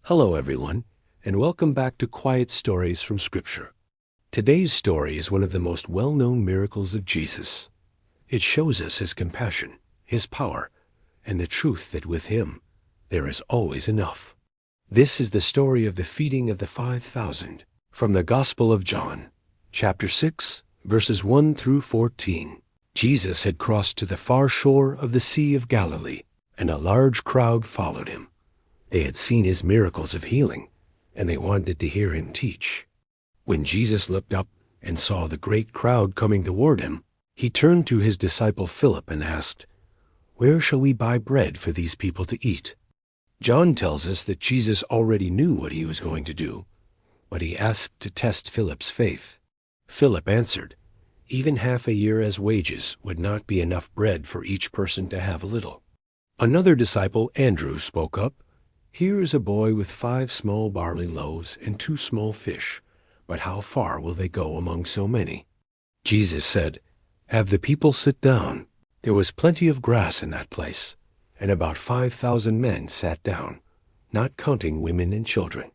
Hello everyone, and welcome back to Quiet Stories from Scripture. Today's story is one of the most well-known miracles of Jesus. It shows us his compassion, his power, and the truth that with him there is always enough. This is the story of the feeding of the 5,000 from the Gospel of John, chapter 6, verses 1 through 14. Jesus had crossed to the far shore of the Sea of Galilee, and a large crowd followed him. They had seen his miracles of healing, and they wanted to hear him teach. When Jesus looked up and saw the great crowd coming toward him, he turned to his disciple Philip and asked, "Where shall we buy bread for these people to eat?" John tells us that Jesus already knew what he was going to do, but he asked to test Philip's faith. Philip answered, "Even half a year as wages would not be enough bread for each person to have a little." Another disciple, Andrew, spoke up, "Here is a boy with 5 small barley loaves and 2 small fish, but how far will they go among so many?" Jesus said, "Have the people sit down." There was plenty of grass in that place, and about 5,000 men sat down, not counting women and children.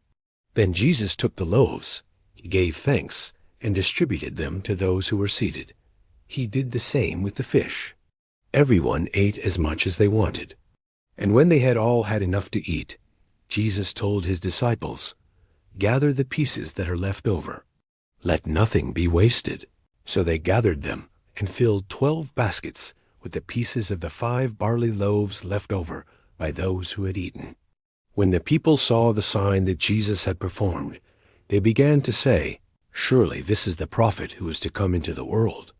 Then Jesus took the loaves, he gave thanks, and distributed them to those who were seated. He did the same with the fish. Everyone ate as much as they wanted. And when they had all had enough to eat, Jesus told his disciples, "Gather the pieces that are left over. Let nothing be wasted." So they gathered them and filled 12 baskets with the pieces of the 5 barley loaves left over by those who had eaten. When the people saw the sign that Jesus had performed, they began to say, "Surely this is the prophet who is to come into the world."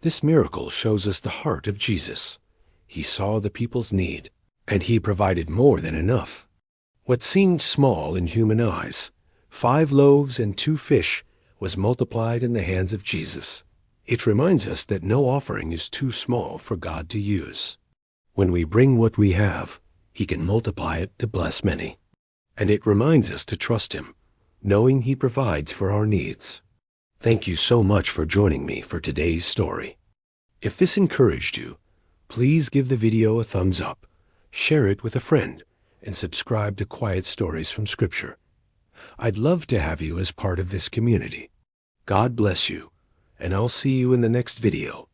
This miracle shows us the heart of Jesus. He saw the people's need, and he provided more than enough. What seemed small in human eyes, 5 loaves and 2 fish, was multiplied in the hands of Jesus. It reminds us that no offering is too small for God to use. When we bring what we have, he can multiply it to bless many. And it reminds us to trust him, knowing he provides for our needs. Thank you so much for joining me for today's story. If this encouraged you, please give the video a thumbs up, share it with a friend, and subscribe to Quiet Stories from Scripture. I'd love to have you as part of this community. God bless you, and I'll see you in the next video.